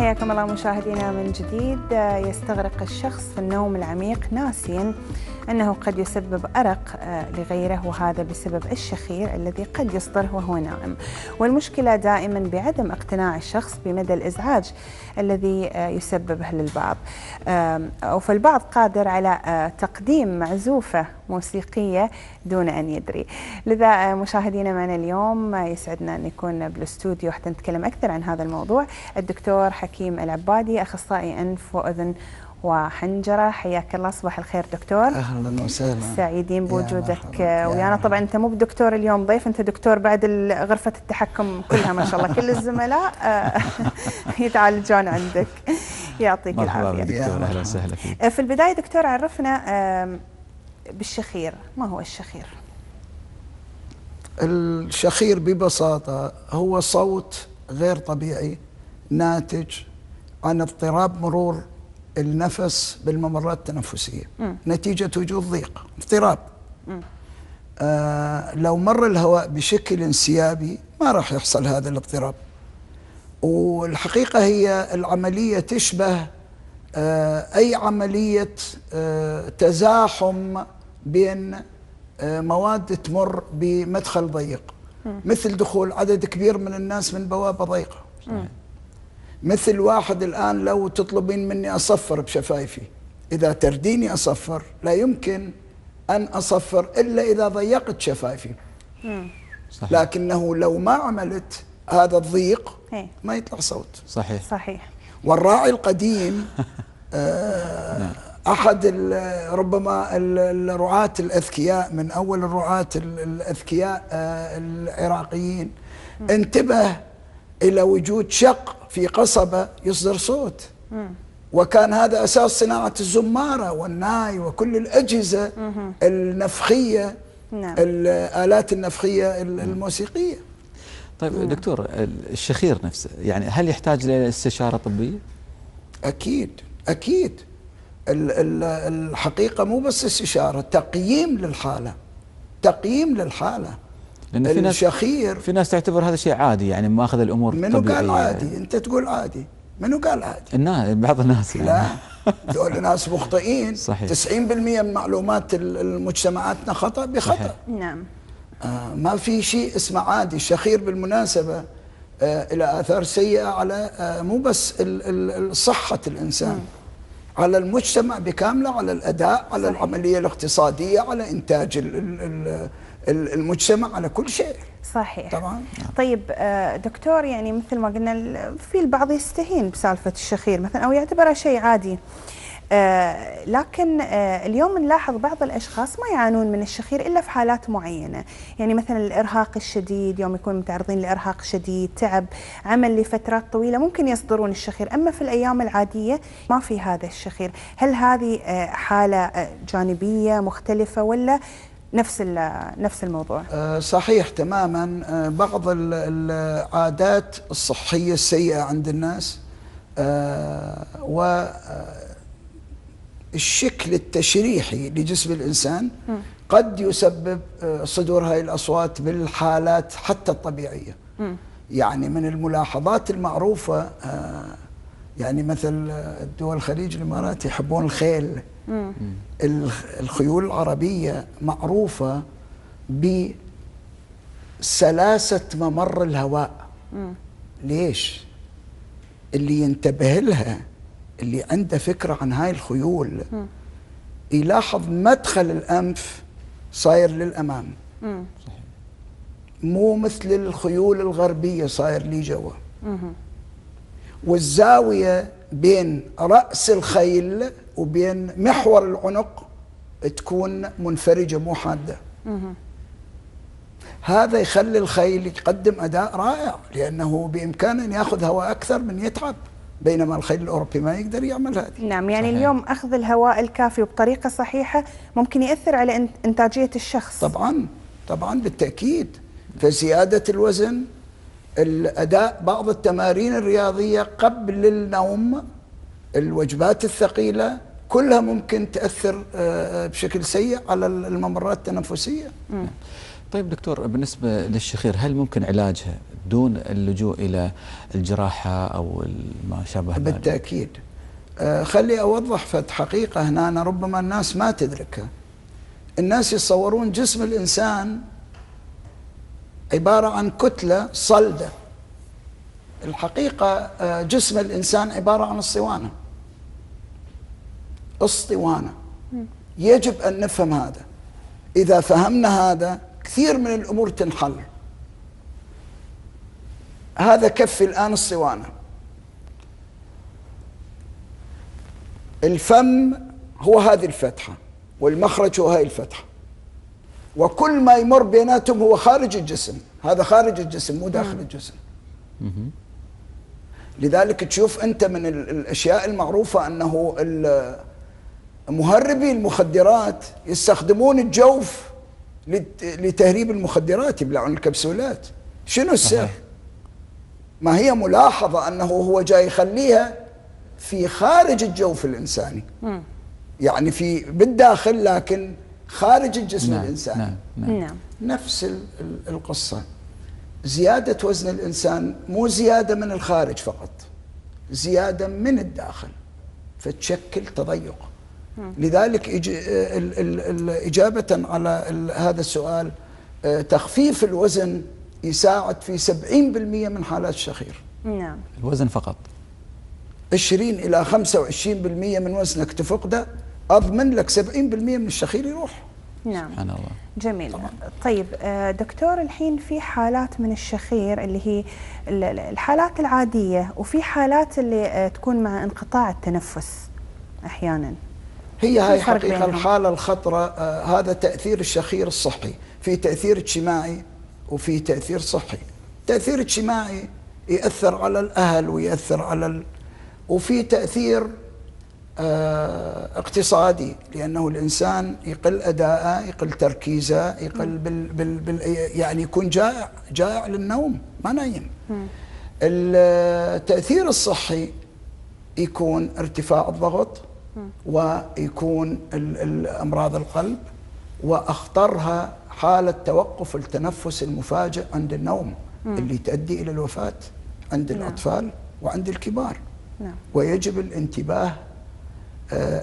حياكم الله مشاهدينا من جديد. يستغرق الشخص في النوم العميق ناسيا أنه قد يسبب أرق لغيره، وهذا بسبب الشخير الذي قد يصدر وهو نائم. والمشكلة دائما بعدم اقتناع الشخص بمدى الإزعاج الذي يسببه للبعض، فالبعض قادر على تقديم معزوفة موسيقية دون أن يدري. لذا مشاهدينا معنا اليوم يسعدنا أن يكون بالاستوديو حتى نتكلم أكثر عن هذا الموضوع الدكتور حكيم العبادي، أخصائي أنف وأذن وحنجرة. حياك الله، صباح الخير دكتور. أهلا وسهلا، سعيدين بوجودك ويانا. طبعا أنت مو بدكتور اليوم ضيف، أنت دكتور بعد غرفة التحكم كلها ما شاء الله، كل الزملاء يتعالجون عندك. يعطيك العافية دكتور. أهلا وسهلا فيك. في البداية دكتور عرفنا بالشخير، ما هو الشخير؟ الشخير ببساطة هو صوت غير طبيعي ناتج عن اضطراب مرور النفس بالممرات التنفسية نتيجة وجود ضيق، اضطراب. لو مر الهواء بشكل انسيابي ما راح يحصل هذا الاضطراب. والحقيقة هي العملية تشبه أي عملية تزاحم بين مواد تمر بمدخل ضيق، مثل دخول عدد كبير من الناس من بوابة ضيقة. مثل واحد الآن لو تطلبين مني أصفر بشفايفي، إذا ترديني أصفر لا يمكن أن أصفر إلا إذا ضيقت شفايفي. صحيح. لكنه لو ما عملت هذا الضيق ما يطلع صوت. صحيح. والراعي القديم أحد ربما الرعاة الأذكياء، من أول الرعاة الأذكياء العراقيين، انتبه إلى وجود شق في قصبة يصدر صوت، وكان هذا أساس صناعة الزمارة والناي وكل الأجهزة النفخية، الآلات النفخية الموسيقية. طيب دكتور، الشخير نفسه يعني هل يحتاج إلى استشارة طبية؟ أكيد. الحقيقة مو بس استشارة، تقييم للحالة. لأن الشخير في ناس تعتبر هذا شيء عادي، يعني ماخذ الأمور منو طبيعية. قال عادي؟ أنت تقول عادي، منو قال عادي؟ بعض الناس يعني. لا، دول ناس مخطئين. صحيح. 90% من معلومات مجتمعاتنا خطأ بخطأ. صحيح. نعم. ما في شيء اسمه عادي. الشخير بالمناسبة إلى آثار سيئة على مو بس صحة الإنسان، على المجتمع بكامله، على الأداء، على العملية الاقتصادية، على إنتاج المجتمع، على كل شيء. صحيح طبعا. طيب دكتور، يعني مثل ما قلنا في البعض يستهين بسالفة الشخير مثلا أو يعتبرها شيء عادي، لكن اليوم نلاحظ بعض الأشخاص ما يعانون من الشخير إلا في حالات معينة، يعني مثلا الإرهاق الشديد، يوم يكونوا متعرضين لإرهاق شديد، تعب عمل لفترات طويلة، ممكن يصدرون الشخير. أما في الأيام العادية ما في هذا الشخير. هل هذه حالة جانبية مختلفة ولا نفس الموضوع؟ صحيح تماما. بعض العادات الصحية السيئة عند الناس والشكل التشريحي لجسم الإنسان قد يسبب صدور هذه الأصوات بالحالات حتى الطبيعية. يعني من الملاحظات المعروفة، يعني مثل دول الخليج الإمارات يحبون الخيل. الخيول العربية معروفة بسلاسة ممر الهواء. ليش؟ اللي ينتبه لها، اللي عنده فكرة عن هاي الخيول، يلاحظ مدخل الأنف صاير للأمام، مو مثل الخيول الغربية صاير لي جوا. والزاوية بين رأس الخيل وبين محور العنق تكون منفرجة مو حادة. هذا يخلي الخيل يقدم أداء رائع، لأنه بإمكانه أن يأخذ هواء أكثر من يتعب، بينما الخيل الأوروبي ما يقدر يعمل هذه. نعم، يعني صحيح. اليوم أخذ الهواء الكافي وبطريقة صحيحة ممكن يأثر على إنتاجية الشخص. طبعا بالتأكيد. فزيادة الوزن، الأداء، بعض التمارين الرياضية قبل النوم، الوجبات الثقيلة، كلها ممكن تأثر بشكل سيء على الممرات التنفسية. طيب دكتور، بالنسبة للشخير هل ممكن علاجها دون اللجوء إلى الجراحة أو ما شابه ذلك؟ بالتأكيد. خلي أوضح فد حقيقة هنا، أنا ربما الناس ما تدركها. الناس يتصورون جسم الإنسان عبارة عن كتلة صلدة. الحقيقة جسم الإنسان عبارة عن اسطوانة. يجب أن نفهم هذا. إذا فهمنا هذا كثير من الأمور تنحل. هذا كفي الآن اسطوانة. الفم هو هذه الفتحة، والمخرج هو هاي الفتحة، وكل ما يمر بيناتهم هو خارج الجسم. هذا خارج الجسم مو داخل الجسم. لذلك تشوف أنت من الأشياء المعروفة أنه مهربي المخدرات يستخدمون الجوف لتهريب المخدرات، يبلعون الكبسولات. شنو السر؟ ما هي ملاحظة أنه هو جاي يخليها في خارج الجوف الإنساني، يعني بالداخل لكن خارج الجسم الإنساني. نعم. نفس القصة. زيادة وزن الإنسان مو زيادة من الخارج فقط، زيادة من الداخل، فتشكل تضيق. لذلك إجابة على هذا السؤال، تخفيف الوزن يساعد في 70% من حالات الشخير. نعم. الوزن فقط 20 إلى 25% من وزنك تفقده، أضمن لك 70% من الشخير يروح. نعم. سبحان الله. جميل. طيب دكتور، الحين في حالات من الشخير اللي هي الحالات العادية، وفي حالات اللي تكون مع انقطاع التنفس أحيانا. هاي حقيقة الحالة الخطرة. هذا تأثير الشخير الصحي. في تأثير اجتماعي وفي تأثير صحي. تأثير اجتماعي يأثر على الأهل ويأثر على وفي تأثير اقتصادي، لأنه الإنسان يقل أداءه، يقل تركيزه، يقل يعني يكون جائع للنوم، ما نايم. التأثير الصحي يكون ارتفاع الضغط، ويكون أمراض القلب، وأخطرها حالة توقف التنفس المفاجئ عند النوم، اللي تؤدي إلى الوفاة عند الأطفال وعند الكبار. ويجب الانتباه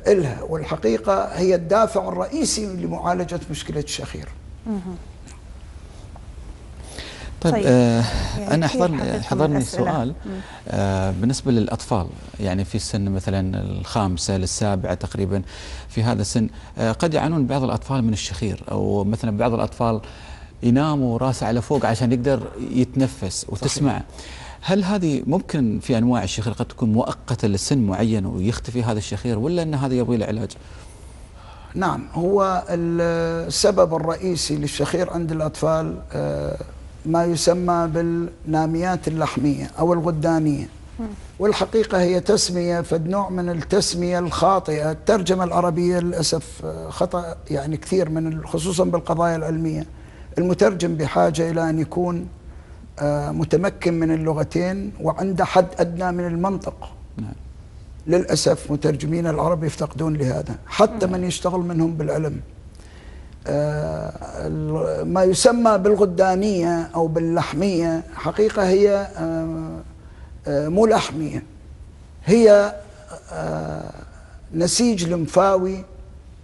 إلها، والحقيقة هي الدافع الرئيسي لمعالجة مشكلة الشخير. طيب أنا حضرني سؤال بالنسبة للأطفال، يعني في السن مثلا الخامسة للسابعة تقريبا، في هذا السن قد يعانون بعض الأطفال من الشخير، أو مثلا بعض الأطفال يناموا راسه على فوق عشان يقدر يتنفس وتسمع. هل هذه ممكن في أنواع الشخير قد تكون مؤقتة لسن معين ويختفي هذا الشخير، ولا أن هذا يبغي له علاج؟ نعم، هو السبب الرئيسي للشخير عند الأطفال ما يسمى بالناميات اللحمية أو الغدانية. والحقيقة هي تسمية، فد نوع من التسمية الخاطئة. الترجمة العربية للأسف خطأ يعني كثير خصوصا بالقضايا العلمية. المترجم بحاجة إلى أن يكون متمكن من اللغتين وعنده حد أدنى من المنطق. للأسف مترجمين العرب يفتقدون لهذا، حتى من يشتغل منهم بالعلم. ما يسمى بالغدانية أو باللحمية حقيقة هي مو لحمية، هي نسيج لمفاوي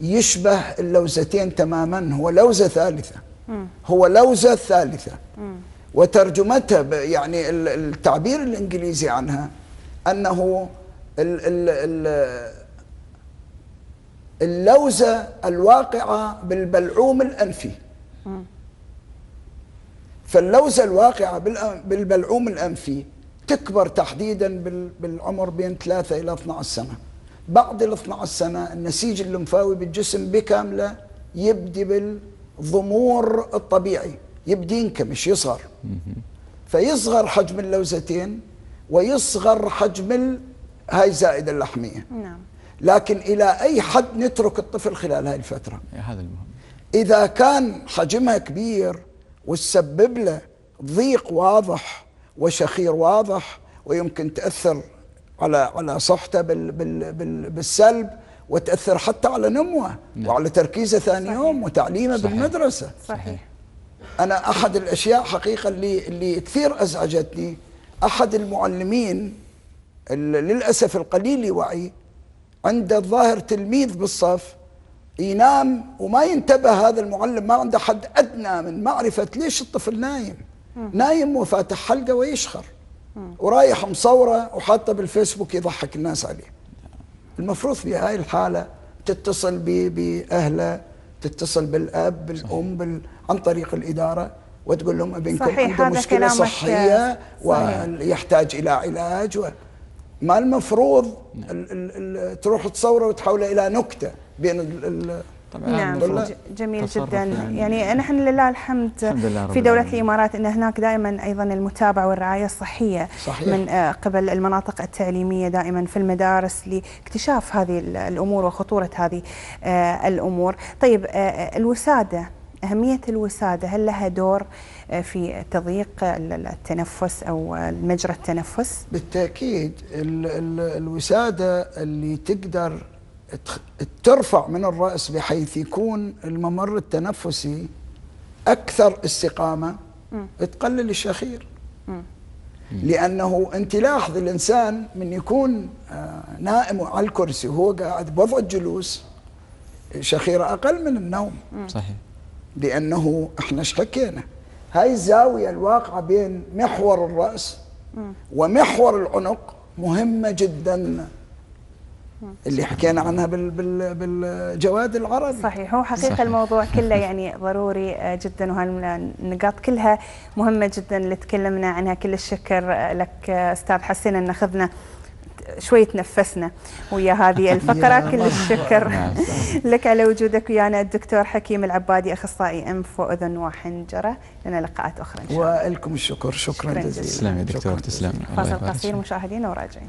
يشبه اللوزتين تماما. هو لوزة ثالثة. وترجمتها يعني التعبير الإنجليزي عنها أنه اللوزة الواقعة بالبلعوم الأنفي. فاللوزة الواقعة بالبلعوم الأنفي تكبر تحديدا بالعمر بين 3 إلى 12 سنة. بعد ال 12 سنة النسيج اللمفاوي بالجسم بكامله يبدي بالضمور الطبيعي، يبدي ينكمش، يصغر. فيصغر حجم اللوزتين ويصغر حجم هاي زائدة اللحمية. نعم. لكن إلى أي حد نترك الطفل خلال هاي الفترة؟ هذا المهم. إذا كان حجمها كبير وتسبب له ضيق واضح وشخير واضح، ويمكن تأثر على صحته بالسلب، وتأثر حتى على نموه وعلى تركيزه ثاني يوم وتعليمه بالمدرسة. صحيح. أنا أحد الأشياء حقيقة اللي كثير أزعجتني، أحد المعلمين للأسف القليل وعي، عنده الظاهر تلميذ بالصف ينام وما ينتبه هذا المعلم، ما عنده حد أدنى من معرفة ليش الطفل نايم. نايم وفاتح حلقة ويشخر ورايح مصوره وحاطه بالفيسبوك يضحك الناس عليه. المفروض في هاي الحالة تتصل بأهله، تتصل بالأب بالأم عن طريق الإدارة وتقول لهم ابنكم عنده مشكلة صحية ويحتاج إلى علاج ما المفروض تروح تصوره وتحوله إلى نكتة بين نعم. جميل جدا. يعني نحن لله الحمد في دولة الإمارات أن هناك دائما أيضا المتابعة والرعاية الصحية صحيح. من قبل المناطق التعليمية دائما في المدارس لاكتشاف هذه الأمور وخطورة هذه الأمور. طيب الوسادة، أهمية الوسادة، هل لها دور في تضييق التنفس أو مجرى التنفس؟ بالتأكيد. الوسادة اللي تقدر ترفع من الرأس بحيث يكون الممر التنفسي أكثر استقامة، تقلل الشخير. لأنه أنت لاحظ الإنسان من يكون نائم على الكرسي وهو قاعد بوضع الجلوس شخيره أقل من النوم. صحيح. لأنه إحنا ايش حكينا؟ هاي الزاوية الواقعة بين محور الرأس ومحور العنق مهمة جدا، اللي حكينا عنها بالجواد العربي. صحيح. هو حقيقة صحيح. الموضوع كله يعني ضروري جدا، وهالنقاط كلها مهمة جدا اللي تكلمنا عنها. كل الشكر لك أستاذ حسين أن أخذنا شوي تنفسنا ويا هذه الفقرة. كل الشكر لك على وجودك ويانا. الدكتور حكيم العبادي، أخصائي أنف وأذن وحنجرة. لنا لقاءات أخرى إن شاء الله. ولكم الشكر. شكرا جزيلا. تسلم يا دكتور. تسلم. فاصل قصير مشاهدينا وراجعين.